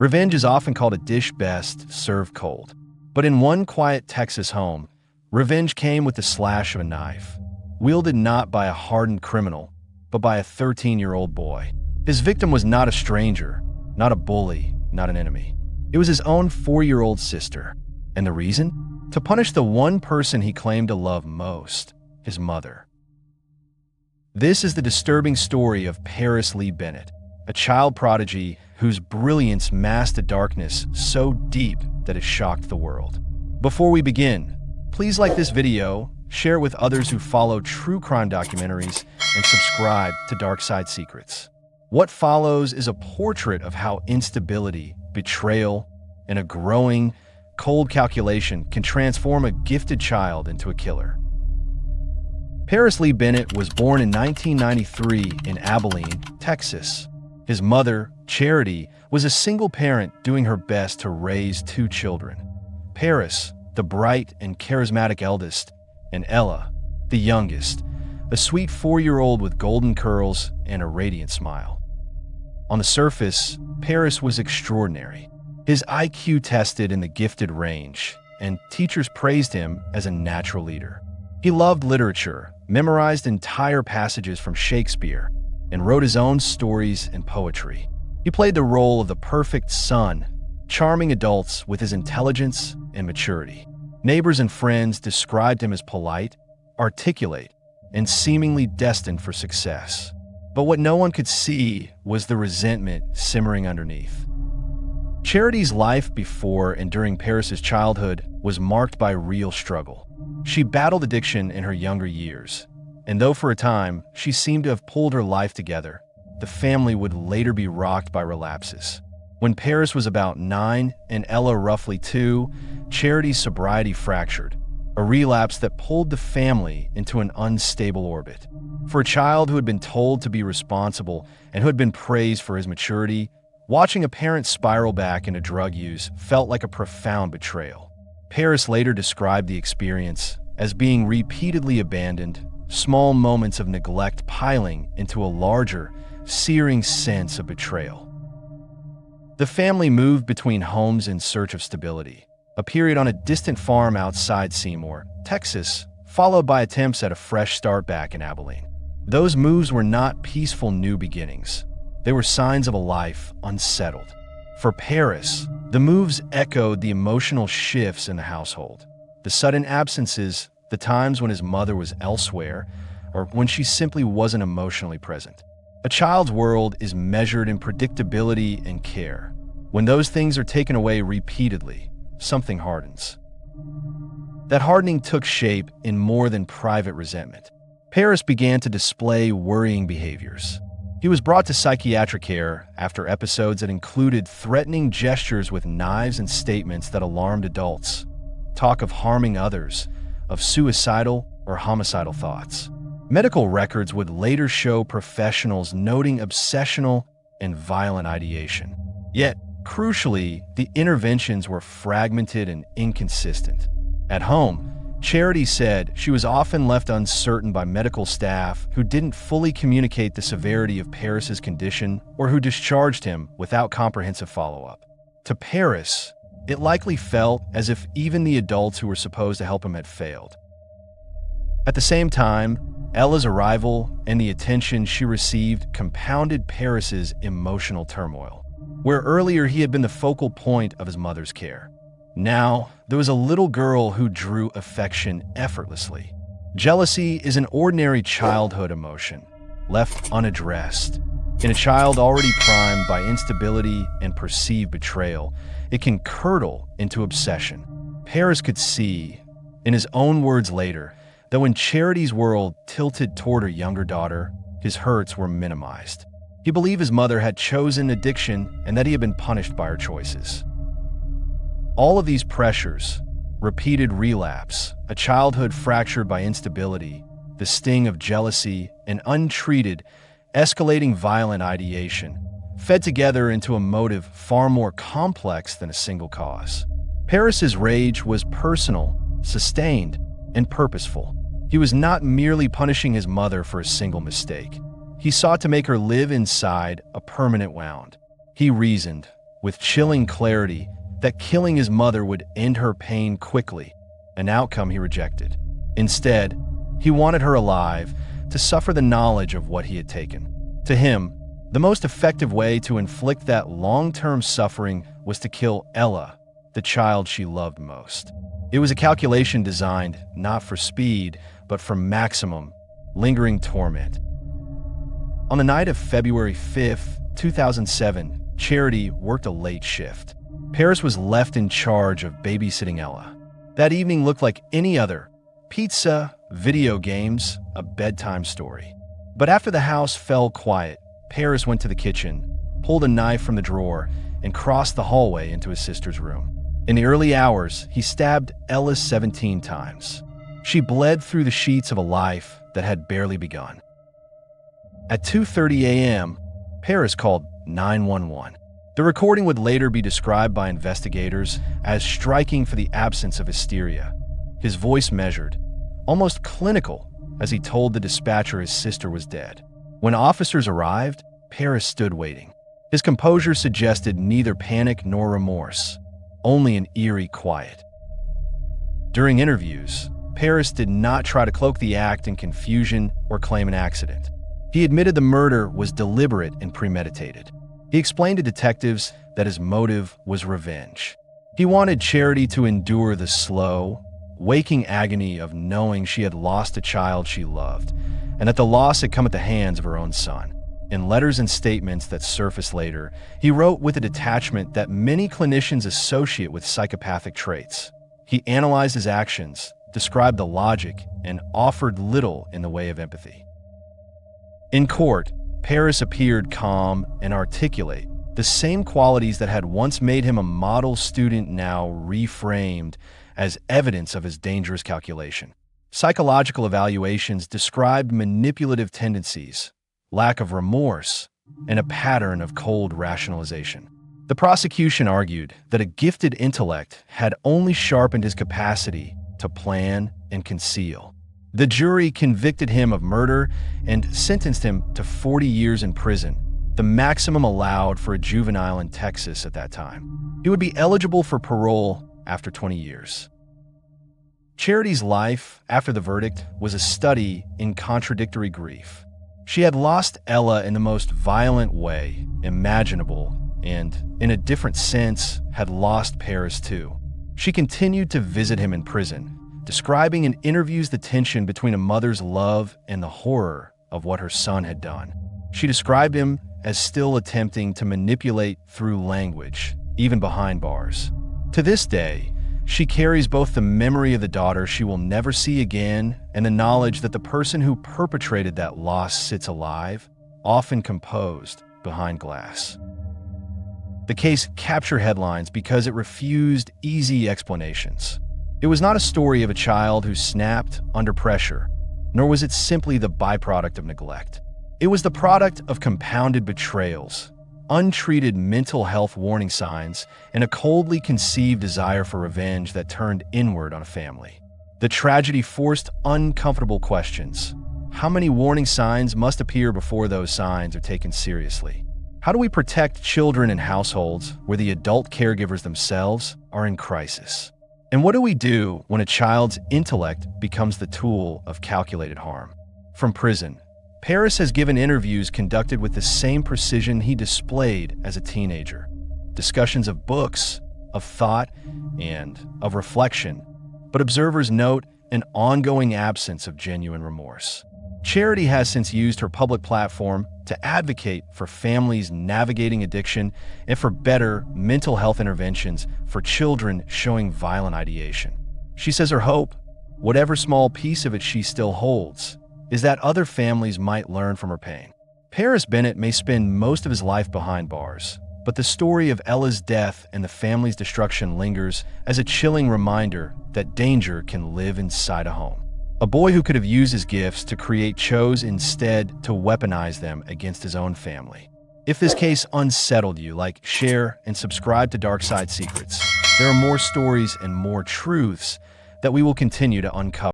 Revenge is often called a dish best served cold. But in one quiet Texas home, revenge came with the slash of a knife, wielded not by a hardened criminal, but by a 13-year-old boy. His victim was not a stranger, not a bully, not an enemy. It was his own 4-year-old sister. And the reason? To punish the one person he claimed to love most, his mother. This is the disturbing story of Paris Lee Bennett, a child prodigy whose brilliance masked a darkness so deep that it shocked the world. Before we begin, please like this video, share it with others who follow true crime documentaries, and subscribe to Dark Side Secrets. What follows is a portrait of how instability, betrayal, and a growing, cold calculation can transform a gifted child into a killer. Paris Lee Bennett was born in 1993 in Abilene, Texas. His mother, Charity, was a single parent doing her best to raise 2 children. Paris, the bright and charismatic eldest, and Ella, the youngest, a sweet 4-year-old with golden curls and a radiant smile. On the surface, Paris was extraordinary. His IQ tested in the gifted range, and teachers praised him as a natural leader. He loved literature, memorized entire passages from Shakespeare, and wrote his own stories and poetry. He played the role of the perfect son, charming adults with his intelligence and maturity. Neighbors and friends described him as polite, articulate, and seemingly destined for success. But what no one could see was the resentment simmering underneath. Charity's life before and during Paris's childhood was marked by real struggle. She battled addiction in her younger years, and though for a time she seemed to have pulled her life together, the family would later be rocked by relapses. When Paris was about 9 and Ella roughly 2, Charity's sobriety fractured, a relapse that pulled the family into an unstable orbit. For a child who had been told to be responsible and who had been praised for his maturity, watching a parent spiral back into drug use felt like a profound betrayal. Paris later described the experience as being repeatedly abandoned, small moments of neglect piling into a larger, searing sense of betrayal. The family moved between homes in search of stability, a period on a distant farm outside Seymour, Texas, followed by attempts at a fresh start back in Abilene. Those moves were not peaceful new beginnings. They were signs of a life unsettled. For Paris, the moves echoed the emotional shifts in the household. The sudden absences, the times when his mother was elsewhere, or when she simply wasn't emotionally present. A child's world is measured in predictability and care. When those things are taken away repeatedly, something hardens. That hardening took shape in more than private resentment. Paris began to display worrying behaviors. He was brought to psychiatric care after episodes that included threatening gestures with knives and statements that alarmed adults, talk of harming others, of suicidal or homicidal thoughts. Medical records would later show professionals noting obsessional and violent ideation. Yet, crucially, the interventions were fragmented and inconsistent. At home, Charity said she was often left uncertain by medical staff who didn't fully communicate the severity of Paris's condition or who discharged him without comprehensive follow-up. To Paris, it likely felt as if even the adults who were supposed to help him had failed. At the same time, Ella's arrival and the attention she received compounded Paris's emotional turmoil. Where earlier he had been the focal point of his mother's care, now there was a little girl who drew affection effortlessly. Jealousy is an ordinary childhood emotion, left unaddressed. In a child already primed by instability and perceived betrayal, it can curdle into obsession. Paris could see, in his own words later, that when Charity's world tilted toward her younger daughter, his hurts were minimized. He believed his mother had chosen addiction and that he had been punished by her choices. All of these pressures, repeated relapse, a childhood fractured by instability, the sting of jealousy, and untreated, escalating violent ideation, fed together into a motive far more complex than a single cause. Paris's rage was personal, sustained, and purposeful. He was not merely punishing his mother for a single mistake. He sought to make her live inside a permanent wound. He reasoned, with chilling clarity that killing his mother would end her pain quickly, an outcome he rejected. Instead, he wanted her alive to suffer the knowledge of what he had taken. To him, the most effective way to inflict that long-term suffering was to kill Ella, the child she loved most. It was a calculation designed not for speed, but for maximum, lingering torment. On the night of February 5, 2007, Charity worked a late shift. Paris was left in charge of babysitting Ella. That evening looked like any other: pizza, video games, a bedtime story. But after the house fell quiet, Paris went to the kitchen, pulled a knife from the drawer, and crossed the hallway into his sister's room. In the early hours, he stabbed Ella 17 times. She bled through the sheets of a life that had barely begun. At 2:30 a.m., Paris called 911. The recording would later be described by investigators as striking for the absence of hysteria. His voice measured, almost clinical, as he told the dispatcher his sister was dead. When officers arrived, Paris stood waiting. His composure suggested neither panic nor remorse, only an eerie quiet. During interviews, Paris did not try to cloak the act in confusion or claim an accident. He admitted the murder was deliberate and premeditated. He explained to detectives that his motive was revenge. He wanted Charity to endure the slow, waking agony of knowing she had lost a child she loved, and that the loss had come at the hands of her own son. In letters and statements that surfaced later, he wrote with a detachment that many clinicians associate with psychopathic traits. He analyzed his actions, described the logic, and offered little in the way of empathy. In court, Paris appeared calm and articulate, the same qualities that had once made him a model student now reframed as evidence of his dangerous calculation. Psychological evaluations described manipulative tendencies, lack of remorse, and a pattern of cold rationalization. The prosecution argued that a gifted intellect had only sharpened his capacity to plan and conceal. The jury convicted him of murder and sentenced him to 40 years in prison, the maximum allowed for a juvenile in Texas at that time. He would be eligible for parole after 20 years. Charity's life after the verdict was a study in contradictory grief. She had lost Ella in the most violent way imaginable and, in a different sense, had lost Paris too. She continued to visit him in prison, describing in interviews the tension between a mother's love and the horror of what her son had done. She described him as still attempting to manipulate through language, even behind bars. To this day, she carries both the memory of the daughter she will never see again and the knowledge that the person who perpetrated that loss sits alive, often composed behind glass. The case captured headlines because it refused easy explanations. It was not a story of a child who snapped under pressure, nor was it simply the byproduct of neglect. It was the product of compounded betrayals, untreated mental health warning signs, and a coldly conceived desire for revenge that turned inward on a family. The tragedy forced uncomfortable questions. How many warning signs must appear before those signs are taken seriously? How do we protect children in households where the adult caregivers themselves are in crisis? And what do we do when a child's intellect becomes the tool of calculated harm? From prison, Paris has given interviews conducted with the same precision he displayed as a teenager. Discussions of books, of thought, and of reflection, but observers note an ongoing absence of genuine remorse. Charity has since used her public platform to advocate for families navigating addiction and for better mental health interventions for children showing violent ideation. She says her hope, whatever small piece of it she still holds, is that other families might learn from her pain. Paris Bennett may spend most of his life behind bars, but the story of Ella's death and the family's destruction lingers as a chilling reminder that danger can live inside a home. A boy who could have used his gifts to create chose instead to weaponize them against his own family. If this case unsettled you, share, and subscribe to Dark Side Secrets. There are more stories and more truths that we will continue to uncover.